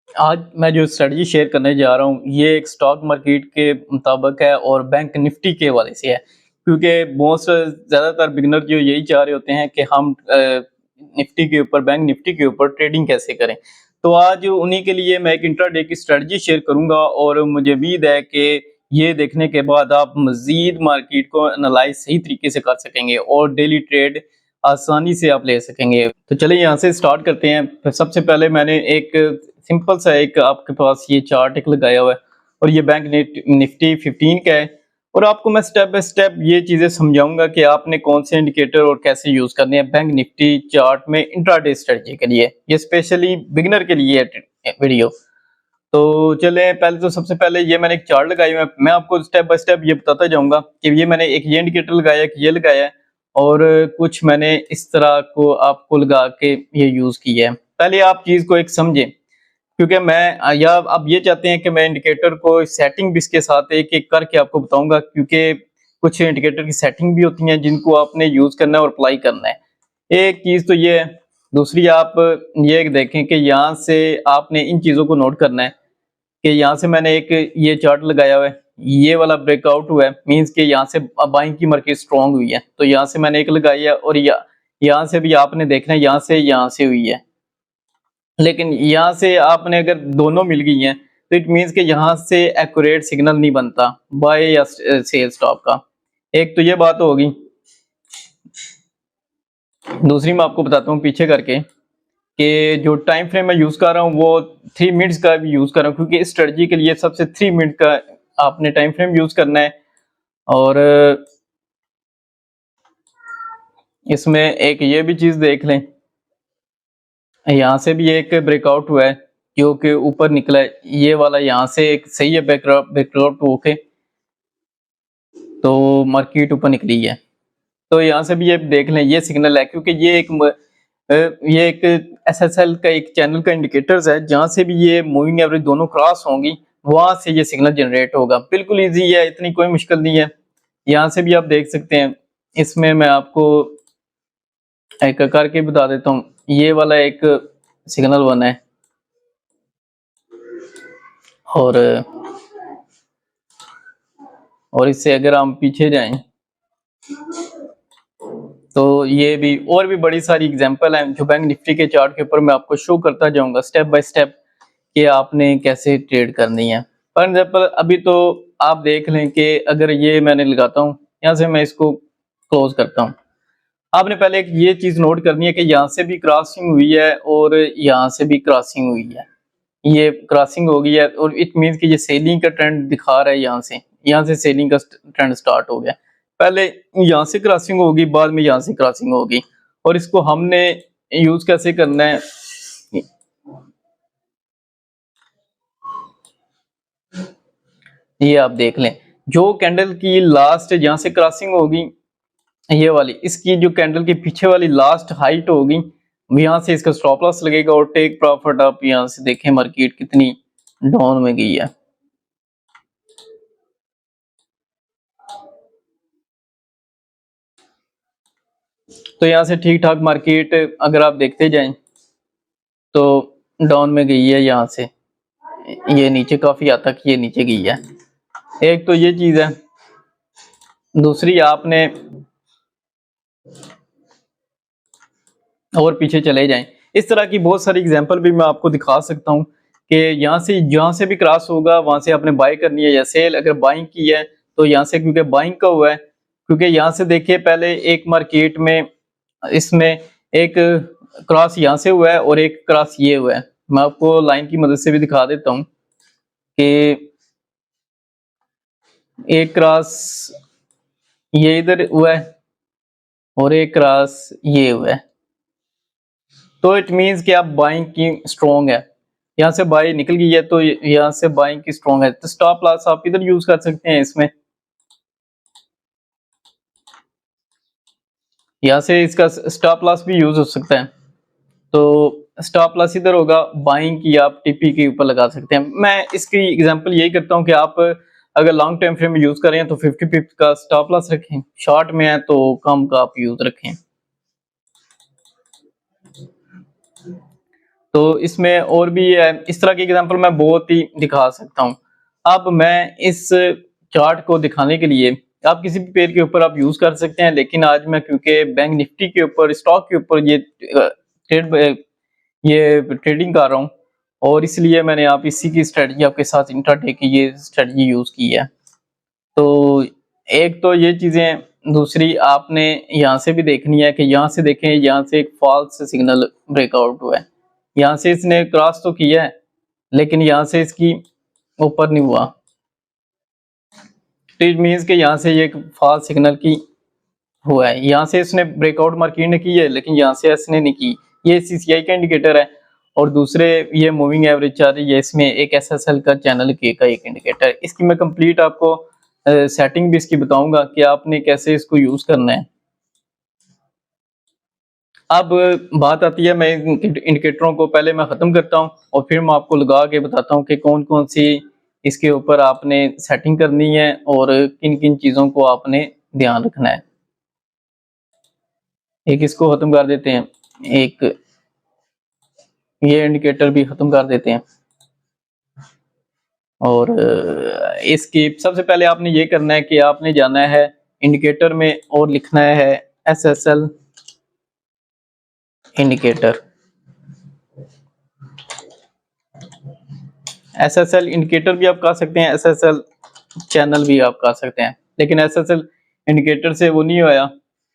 आज मैं जो स्ट्रेटजी शेयर करने जा रहा हूँ, ये एक स्टॉक मार्केट के मुताबिक है और बैंक निफ्टी के हवाले से है। क्योंकि मोस्ट ज़्यादातर बिगिनर जो यही चाह रहे होते हैं कि हम निफ्टी के ऊपर, बैंक निफ्टी के ऊपर ट्रेडिंग कैसे करें। तो आज उन्हीं के लिए मैं एक इंट्राडे की स्ट्रेटजी शेयर करूँगा और मुझे उम्मीद है कि ये देखने के बाद आप मज़ीद मार्केट को एनालाइज़ सही तरीके से कर सकेंगे और डेली ट्रेड आसानी से आप ले सकेंगे। तो चलिए यहाँ से स्टार्ट करते हैं। तो सबसे पहले मैंने एक सिंपल सा एक आपके पास ये चार्ट एक लगाया हुआ है और ये बैंक निफ्टी 15 का है और आपको मैं स्टेप बाय स्टेप ये चीजें समझाऊंगा कि आपने कौन से इंडिकेटर और कैसे यूज करने हैं बैंक निफ्टी चार्ट में इंट्राडे स्ट्रेटजी के लिए। ये स्पेशली बिगिनर के लिए है वीडियो। तो चले पहले तो सबसे पहले ये मैंने एक चार्ट लगाई हुआ है। मैं आपको स्टेप बाय स्टेप ये बताता जाऊंगा कि ये मैंने एक ये इंडिकेटर लगाया है, ये लगाया है और कुछ मैंने इस तरह को आपको लगा के ये यूज किया है। पहले आप चीज को एक समझें, क्योंकि मैं या आप ये चाहते हैं कि मैं इंडिकेटर को सेटिंग भी इसके साथ एक एक करके आपको बताऊंगा, क्योंकि कुछ इंडिकेटर की सेटिंग भी होती हैं जिनको आपने यूज करना है और अप्लाई करना है। एक चीज तो ये है। दूसरी आप ये देखें कि यहाँ से आपने इन चीजों को नोट करना है कि यहाँ से मैंने एक ये चार्ट लगाया हुआ है, ये वाला ब्रेकआउट हुआ है, मींस कि यहाँ से बाइंग की मार्केट स्ट्रांग हुई है। तो यहाँ से मैंने एक लगाई है और यहाँ से भी आपने देखना है, यहाँ से हुई है। लेकिन यहाँ से आपने अगर दोनों मिल गई हैं तो इट मीन्स कि यहाँ से एक्यूरेट सिग्नल नहीं बनता बाय या सेल स्टॉप का। एक तो ये बात होगी। दूसरी मैं आपको बताता हूँ पीछे करके कि जो टाइम फ्रेम मैं यूज कर रहा हूँ वो 3 मिनट्स का भी यूज कर रहा हूँ, क्योंकि इस स्ट्रेटजी के लिए सबसे 3 मिनट का आपने टाइम फ्रेम यूज करना है। और इसमें एक ये भी चीज देख लें, यहाँ से भी एक ब्रेकआउट हुआ है जो कि ऊपर निकला है, ये वाला यहाँ से एक सही है ब्रेकआउट होके तो मार्केट ऊपर निकली है। तो यहाँ से भी ये देख लें, ये सिग्नल है, क्योंकि ये एक एसएसएल का एक चैनल का इंडिकेटर्स है, जहाँ से भी ये मूविंग एवरेज दोनों क्रॉस होंगी वहां से ये सिग्नल जनरेट होगा। बिल्कुल इजी है, इतनी कोई मुश्किल नहीं है। यहाँ से भी आप देख सकते हैं। इसमें मैं आपको एक करके बता देता हूँ। ये वाला एक सिग्नल बना है और इससे अगर हम पीछे जाएं तो ये भी और भी बड़ी सारी एग्जांपल हैं जो बैंक निफ्टी के चार्ट के ऊपर मैं आपको शो करता जाऊंगा स्टेप बाय स्टेप कि आपने कैसे ट्रेड करनी है। फॉर एग्जांपल अभी तो आप देख लें कि अगर ये मैंने लगाता हूँ, यहाँ से मैं इसको क्लोज करता हूँ। आपने पहले एक ये चीज नोट करनी है कि यहाँ से भी क्रॉसिंग हुई है और यहाँ से भी क्रॉसिंग हुई है। ये क्रॉसिंग हो गई है और इट मीन्स कि ये सेलिंग का ट्रेंड दिखा रहा है। यहाँ से सेलिंग का ट्रेंड स्टार्ट हो गया। पहले यहाँ से क्रॉसिंग होगी, बाद में यहाँ से क्रॉसिंग होगी। और इसको हमने यूज कैसे करना है, ये आप देख लें। जो कैंडल की लास्ट यहाँ से क्रॉसिंग होगी, ये वाली इसकी जो कैंडल के पीछे वाली लास्ट हाइट होगी, यहाँ से इसका स्टॉप लॉस लगेगा और टेक प्रॉफिट। आप यहाँ से देखें मार्केट कितनी डाउन में गई है। तो यहाँ से ठीक ठाक मार्केट अगर आप देखते जाएं तो डाउन में गई है, यहाँ से ये नीचे काफी हद तक ये नीचे गई है। एक तो ये चीज है। दूसरी आपने और पीछे चले जाएं, इस तरह की बहुत सारी एग्जांपल भी मैं आपको दिखा सकता हूं कि यहाँ से जहां से भी क्रॉस होगा वहां से आपने बाय करनी है या सेल। अगर बाइंग की है तो यहाँ से, क्योंकि बाइंग का हुआ है, क्योंकि यहाँ से देखिए पहले एक मार्केट में इसमें एक क्रॉस यहाँ से हुआ है और एक क्रॉस ये हुआ है। मैं आपको लाइन की मदद से भी दिखा देता हूँ कि एक क्रॉस ये इधर हुआ है और एक क्रॉस ये हुआ है। तो इट मीन्स कि आप बाइंग की स्ट्रॉन्ग है, यहाँ से बाई निकल गई है तो यहाँ से बाइंग की स्ट्रॉन्ग है। तो स्टॉप लॉस आप इधर यूज कर सकते हैं। इसमें यहाँ से इसका स्टॉप लॉस भी यूज हो सकता है। तो स्टॉप लॉस इधर होगा, बाइंग की आप टीपी के ऊपर लगा सकते हैं। मैं इसकी एग्जांपल यही करता हूँ कि आप अगर लॉन्ग टाइम फ्रेम में यूज कर रहे हैं तो 50 पिप का स्टॉप लॉस रखें, शॉर्ट में है तो कम का आप यूज रखें। तो इसमें और भी है, इस तरह की एग्जांपल मैं बहुत ही दिखा सकता हूँ। अब मैं इस चार्ट को दिखाने के लिए आप किसी भी पेयर के ऊपर आप यूज कर सकते हैं, लेकिन आज मैं क्योंकि बैंक निफ्टी के ऊपर, स्टॉक के ऊपर ये ट्रेडिंग कर रहा हूँ, और इसलिए मैंने आप इसी की स्ट्रेटजी आपके साथ इंट्राडे की ये स्ट्रेटजी यूज की है। तो एक तो ये चीजें, दूसरी आपने यहाँ से भी देखनी है कि यहाँ से देखें, यहाँ से एक फॉल्स सिग्नल ब्रेकआउट हुआ है, यहाँ से इसने क्रॉस तो किया है लेकिन यहाँ से इसकी ऊपर नहीं हुआ, तो इट मीन्स कि यहाँ से ये एक फॉल्स सिग्नल की हुआ है। यहाँ से इसने ब्रेकआउट मार्केट ने की है लेकिन यहाँ से इसने नहीं की, ये सीसीआई का इंडिकेटर है। और दूसरे ये मूविंग एवरेज चल रही है, इसमें एक एसएसएल का चैनल के का एक इंडिकेटर है। इसकी मैं कंप्लीट आपको सेटिंग भी इसकी बताऊंगा कि आपने कैसे इसको यूज करना है। अब बात आती है, मैं इंडिकेटरों को पहले मैं खत्म करता हूं और फिर मैं आपको लगा के बताता हूं कि कौन कौन सी इसके ऊपर आपने सेटिंग करनी है और किन किन चीजों को आपने ध्यान रखना है। एक इसको खत्म कर देते हैं, एक ये इंडिकेटर भी खत्म कर देते हैं। और इसकी सबसे पहले आपने ये करना है कि आपने जाना है इंडिकेटर में और लिखना है एसएसएल इंडिकेटर। एसएसएल इंडिकेटर भी आप कह सकते हैं, एसएसएल चैनल भी आप कह सकते हैं, लेकिन एसएसएल इंडिकेटर से वो नहीं आया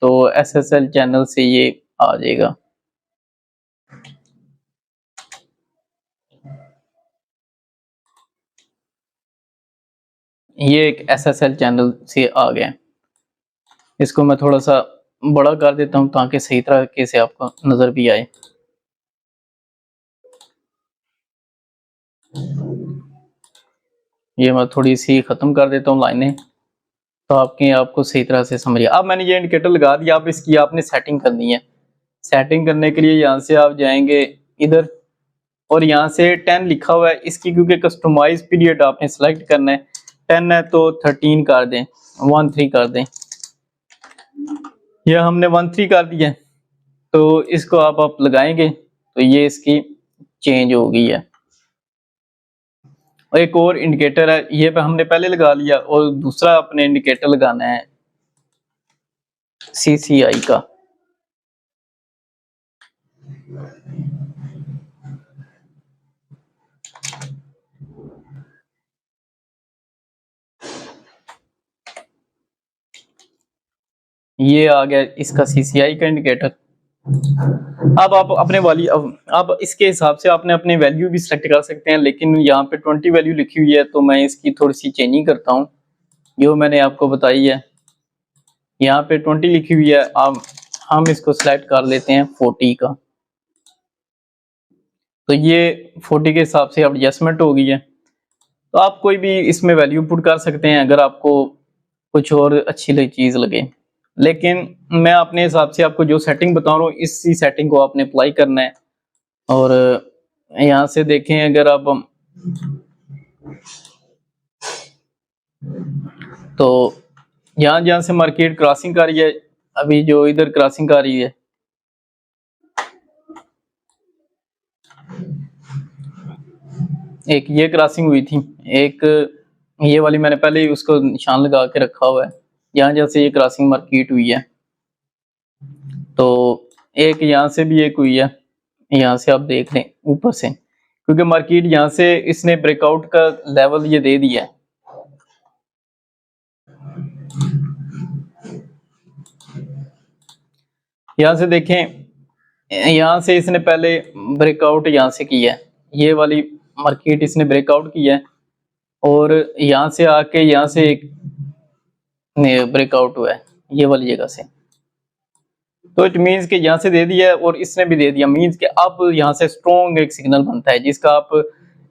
तो एसएसएल चैनल से ये आ जाएगा। ये एक एसएसएल चैनल से आ गया। इसको मैं थोड़ा सा बड़ा कर देता हूं ताकि सही तरीके से आपको नजर भी आए। ये मैं थोड़ी सी खत्म कर देता हूँ लाइनें, तो आपको सही तरह से समझिए। अब मैंने ये इंडिकेटर लगा दिया, अब इसकी आपने सेटिंग करनी है। सेटिंग करने के लिए यहाँ से आप जाएंगे इधर और यहाँ से 10 लिखा हुआ है, इसकी क्योंकि कस्टमाइज पीरियड आपने सेलेक्ट करना है, 10 है तो 13 कर दें, 13 कर दें। यह हमने 13 कर दिया, तो इसको आप लगाएंगे तो ये इसकी चेंज हो गई है। और एक और इंडिकेटर है, ये पे हमने पहले लगा लिया, और दूसरा अपने इंडिकेटर लगाना है सीसीआई का। ये आ गया इसका सीसीआई का इंडिकेटर। अब आप अपने वाली अब इसके हिसाब से आपने अपने वैल्यू भी सिलेक्ट कर सकते हैं, लेकिन यहाँ पे 20 वैल्यू लिखी हुई है तो मैं इसकी थोड़ी सी चेंजिंग करता हूँ जो मैंने आपको बताई है। यहाँ पे 20 लिखी हुई है, अब हम इसको सिलेक्ट कर लेते हैं 40 का, तो ये 40 के हिसाब से अब एडजस्टमेंट हो गई है। तो आप कोई भी इसमें वैल्यू पुट कर सकते हैं अगर आपको कुछ और अच्छी चीज लगे, लेकिन मैं अपने हिसाब से आपको जो सेटिंग बता रहा हूँ इसी सेटिंग को आपने अप्लाई करना है। और यहाँ से देखें, अगर आप तो जहां से मार्केट क्रॉसिंग कर रही है, अभी जो इधर क्रॉसिंग कर रही है, एक ये क्रॉसिंग हुई थी, एक ये वाली मैंने पहले ही उसको निशान लगा के रखा हुआ है। यहाँ से ये क्रॉसिंग मार्केट हुई है, तो एक यहाँ से भी एक हुई है, यहाँ से आप देख लें ऊपर से, क्योंकि मार्केट यहाँ से इसने ब्रेकआउट का लेवल ये दे दिया है। यहाँ से देखें, यहाँ से इसने पहले ब्रेकआउट यहाँ से किया है, ये वाली मार्केट इसने ब्रेकआउट किया है, और यहाँ से आके यहाँ से एक ब्रेकआउट हुआ है ये वाली जगह से। तो इट मीन्स कि यहाँ से दे दिया है और इसने भी दे दिया, मीन्स कि अब यहाँ से स्ट्रॉन्ग एक सिग्नल बनता है जिसका आप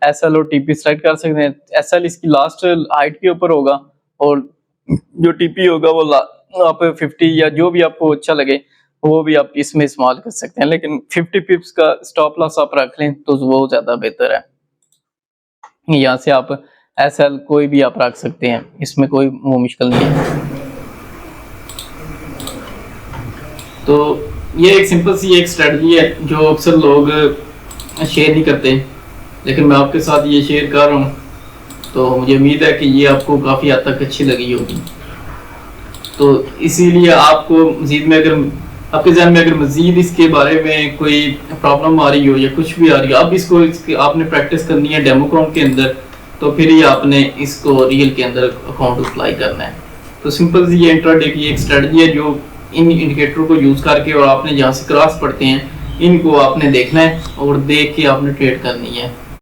एसएल और टीपी सेलेक्ट कर सकते हैं। एसएल इसकी लास्ट हाइट के ऊपर होगा और जो टीपी होगा वो आप 50 या जो भी आपको अच्छा लगे वो भी आप इसमें इस्तेमाल कर सकते हैं, लेकिन 50 पिप्स का स्टॉप लॉस आप रख लें तो वो ज्यादा बेहतर है। यहाँ से आप एसएल कोई भी आप रख सकते हैं, इसमें कोई वो मुश्किल नहीं है। तो ये एक सिंपल सी एक स्ट्रेटजी है जो अक्सर लोग शेयर नहीं करते, लेकिन मैं आपके साथ ये शेयर कर रहा हूँ, तो मुझे उम्मीद है कि ये आपको काफ़ी हद तक अच्छी लगी होगी। तो इसीलिए आपको मज़ीद में, अगर आपके जहन में अगर मज़ीद इसके बारे में कोई प्रॉब्लम आ रही हो या कुछ भी आ रही हो, अब इसको आपने प्रैक्टिस करनी है डेमो अकाउंट के अंदर, तो फिर ही आपने इसको रियल के अंदर अकाउंट अप्लाई करना है। तो सिंपल सी ये इंट्राडे की एक स्ट्रेटजी है जो इन इंडिकेटर को यूज़ करके, और आपने जहाँ से क्रॉस पढ़ते हैं इनको आपने देखना है और देख के आपने ट्रेड करनी है।